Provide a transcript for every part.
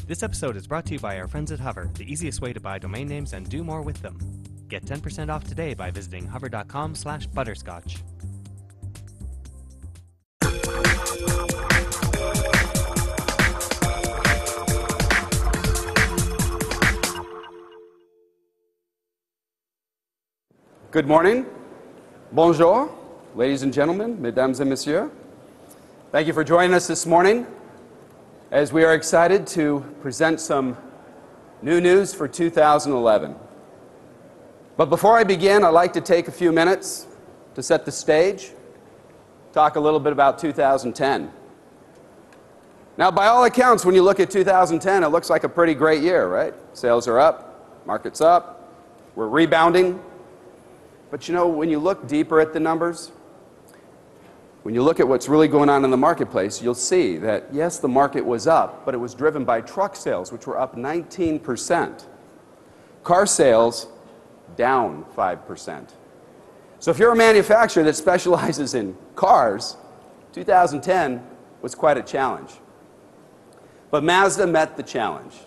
This episode is brought to you by our friends at Hover, the easiest way to buy domain names and do more with them. Get 10% off today by visiting hover.com/butterscotch. Good morning. Bonjour, ladies and gentlemen, mesdames et messieurs. Thank you for joining us this morning as we are excited to present some new news for 2011. But before I begin, I'd like to take a few minutes to set the stage, talk a little bit about 2010. Now, by all accounts, when you look at 2010, it looks like a pretty great year, right? Sales are up, market's up, we're rebounding. But you know, when you look deeper at the numbers, when you look at what's really going on in the marketplace, you'll see that, yes, the market was up, but it was driven by truck sales, which were up 19%. Car sales, down 5%. So if you're a manufacturer that specializes in cars, 2010 was quite a challenge. But Mazda met the challenge.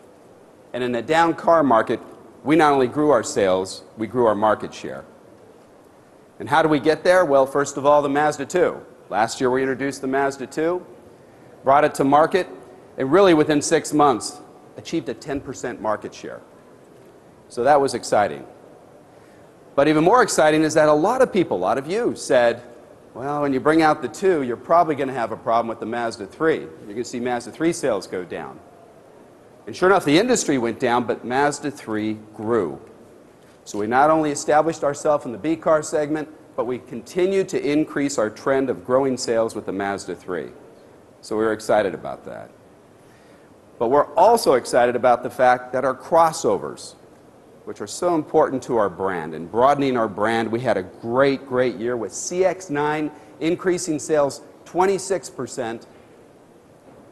And in a down car market, we not only grew our sales, we grew our market share. And how do we get there? Well, first of all, the Mazda 2. Last year we introduced the Mazda 2, brought it to market, and really within 6 months achieved a 10% market share. So that was exciting. But even more exciting is that a lot of people, a lot of you said, well, when you bring out the 2, you're probably going to have a problem with the Mazda 3. You're going to see Mazda 3 sales go down. And sure enough, the industry went down, but Mazda 3 grew. So we not only established ourselves in the B car segment, but we continue to increase our trend of growing sales with the Mazda 3. So we're excited about that. But we're also excited about the fact that our crossovers, which are so important to our brand and broadening our brand, we had a great year with CX-9 increasing sales 26%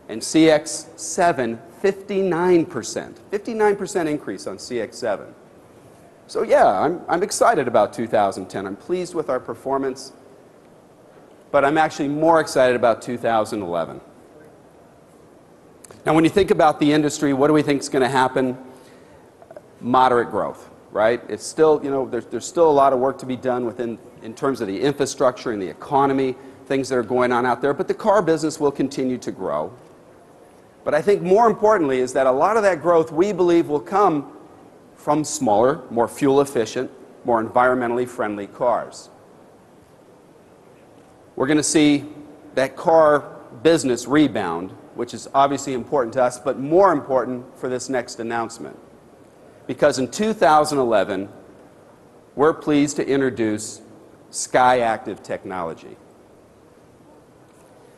and CX-7 59%. 59% increase on CX-7. So yeah, I'm excited about 2010. I'm pleased with our performance, but I'm actually more excited about 2011. Now when you think about the industry, what do we think is going to happen? Moderate growth, right? It's still, you know, there's still a lot of work to be done in terms of the infrastructure and the economy, things that are going on out there, but the car business will continue to grow. But I think more importantly is that a lot of that growth we believe will come from smaller, more fuel-efficient, more environmentally friendly cars. We're going to see that car business rebound, which is obviously important to us, but more important for this next announcement. Because in 2011, we're pleased to introduce Skyactiv technology.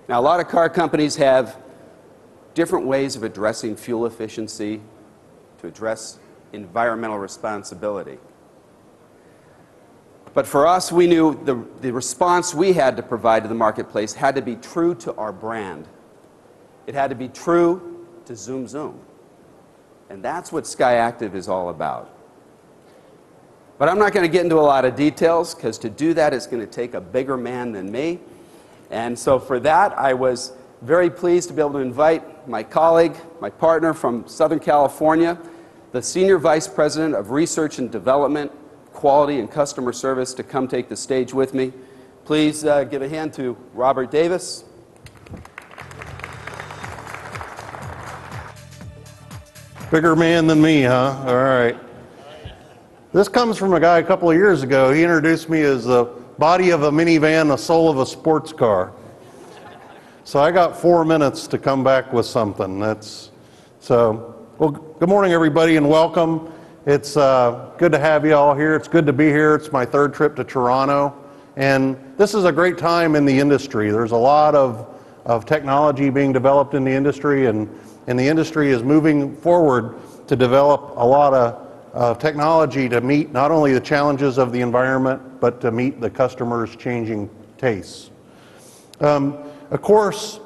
Now, a lot of car companies have different ways of addressing fuel efficiency, to address environmental responsibility. But for us, we knew the response we had to provide to the marketplace had to be true to our brand. It had to be true to Zoom Zoom. And that's what Skyactiv is all about. But I'm not going to get into a lot of details, because to do that is going to take a bigger man than me. And so for that, I was very pleased to be able to invite my colleague, my partner from Southern California, the Senior Vice President of Research and Development, Quality and Customer Service, to come take the stage with me. Please give a hand to Robert Davis. Bigger man than me, huh? All right. This comes from a guy a couple of years ago. He introduced me as the body of a minivan, the soul of a sports car. So I got 4 minutes to come back with something. Well, good morning, everybody, and welcome. It's good to have you all here. It's good to be here. It's my third trip to Toronto. And this is a great time in the industry. There's a lot of technology being developed in the industry, and the industry is moving forward to develop a lot of technology to meet not only the challenges of the environment, but to meet the customers' changing tastes. Of course,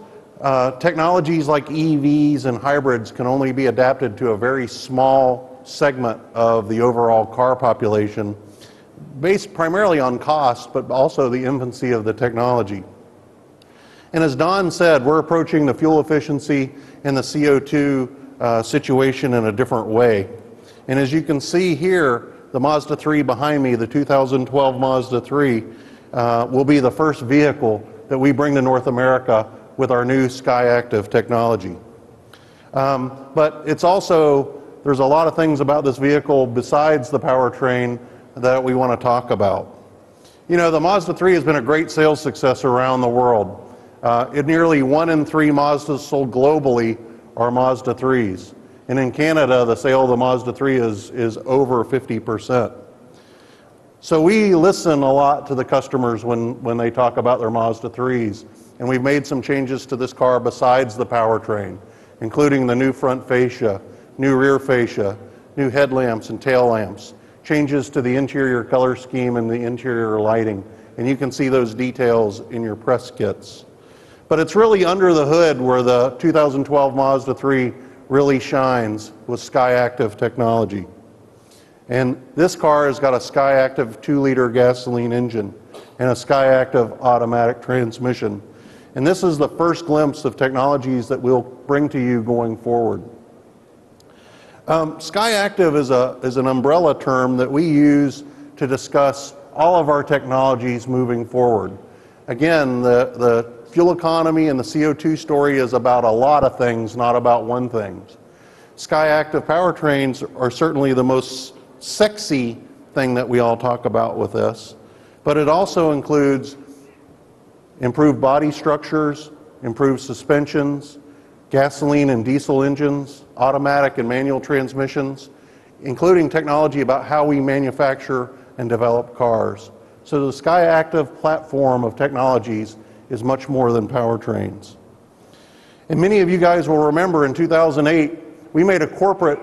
technologies like EVs and hybrids can only be adapted to a very small segment of the overall car population, based primarily on cost, but also the infancy of the technology. And as Don said, we're approaching the fuel efficiency and the CO2 situation in a different way. And as you can see here, the Mazda 3 behind me, the 2012 Mazda 3, will be the first vehicle that we bring to North America with our new Skyactiv technology. But it's also, there's a lot of things about this vehicle besides the powertrain that we want to talk about. You know, the Mazda 3 has been a great sales success around the world. Nearly 1 in 3 Mazdas sold globally are Mazda 3s. And in Canada, the sale of the Mazda 3 is over 50%. So we listen a lot to the customers when they talk about their Mazda 3s. And we've made some changes to this car besides the powertrain, including the new front fascia, new rear fascia, new headlamps and tail lamps, changes to the interior color scheme and the interior lighting. And you can see those details in your press kits. But it's really under the hood where the 2012 Mazda 3 really shines with Skyactiv technology. And this car has got a Skyactiv 2-liter gasoline engine and a Skyactiv automatic transmission. And this is the first glimpse of technologies that we'll bring to you going forward. Skyactiv is an umbrella term that we use to discuss all of our technologies moving forward. Again, the fuel economy and the CO2 story is about a lot of things, not about one thing. Skyactiv powertrains are certainly the most sexy thing that we all talk about with this, but it also includes improved body structures, improved suspensions, gasoline and diesel engines, automatic and manual transmissions, including technology about how we manufacture and develop cars. So the Skyactiv platform of technologies is much more than powertrains. And many of you guys will remember in 2008, we made a corporate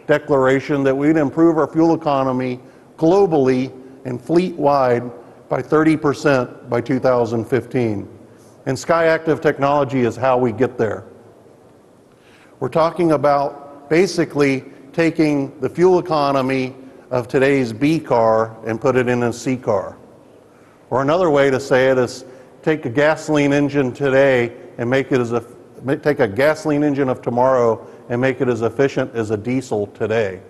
declaration that we'd improve our fuel economy globally and fleet-wide by 30% by 2015. And Skyactiv technology is how we get there. We're talking about basically taking the fuel economy of today's B car and put it in a C car. Or another way to say it is take a gasoline engine today and take a gasoline engine of tomorrow and make it as efficient as a diesel today.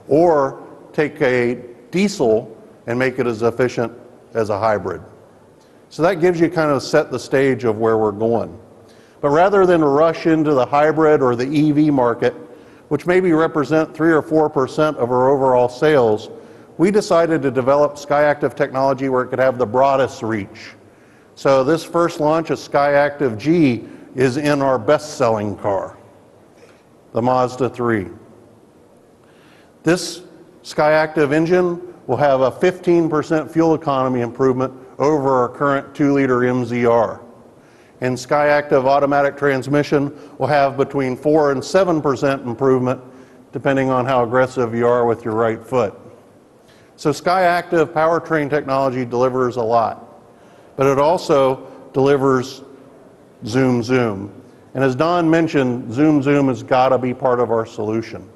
Or take a diesel and make it as efficient as a hybrid. So that gives you kind of set the stage of where we're going. But rather than rush into the hybrid or the EV market, which maybe represent 3 or 4% of our overall sales, we decided to develop Skyactiv technology where it could have the broadest reach. So this first launch of Skyactiv G is in our best-selling car, the Mazda 3. This Skyactiv engine will have a 15% fuel economy improvement over our current 2-liter MZR. And Skyactiv automatic transmission will have between 4 and 7% improvement depending on how aggressive you are with your right foot. So Skyactiv powertrain technology delivers a lot. But it also delivers Zoom Zoom. And as Don mentioned, Zoom Zoom has got to be part of our solution.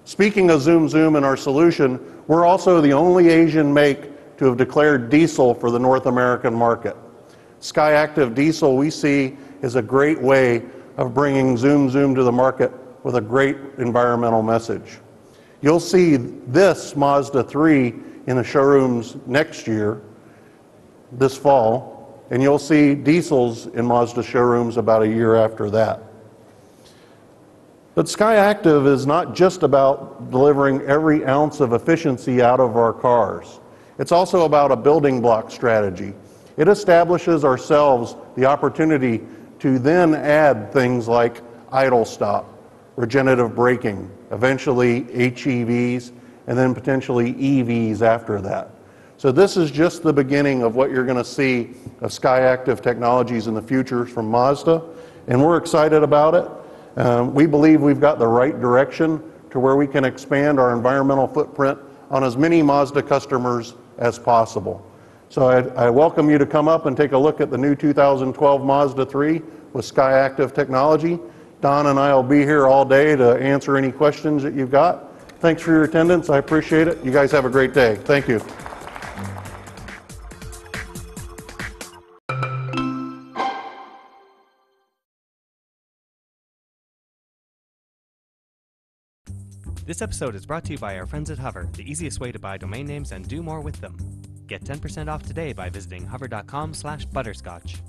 Speaking of Zoom Zoom and our solution, we're also the only Asian make to have declared diesel for the North American market. Skyactiv diesel we see is a great way of bringing Zoom Zoom to the market with a great environmental message. You'll see this Mazda 3 in the showrooms next year, this fall, and you'll see diesels in Mazda showrooms about a year after that. But Skyactiv is not just about delivering every ounce of efficiency out of our cars. It's also about a building block strategy. It establishes ourselves the opportunity to then add things like idle stop, regenerative braking, eventually HEVs, and then potentially EVs after that. So this is just the beginning of what you're going to see of Skyactiv technologies in the future from Mazda, and we're excited about it. We believe we've got the right direction to where we can expand our environmental footprint on as many Mazda customers as possible. So I welcome you to come up and take a look at the new 2012 Mazda 3 with Skyactiv technology. Don and I will be here all day to answer any questions that you've got. Thanks for your attendance. I appreciate it. You guys have a great day. Thank you. This episode is brought to you by our friends at Hover, the easiest way to buy domain names and do more with them. Get 10% off today by visiting hover.com/butterscotch.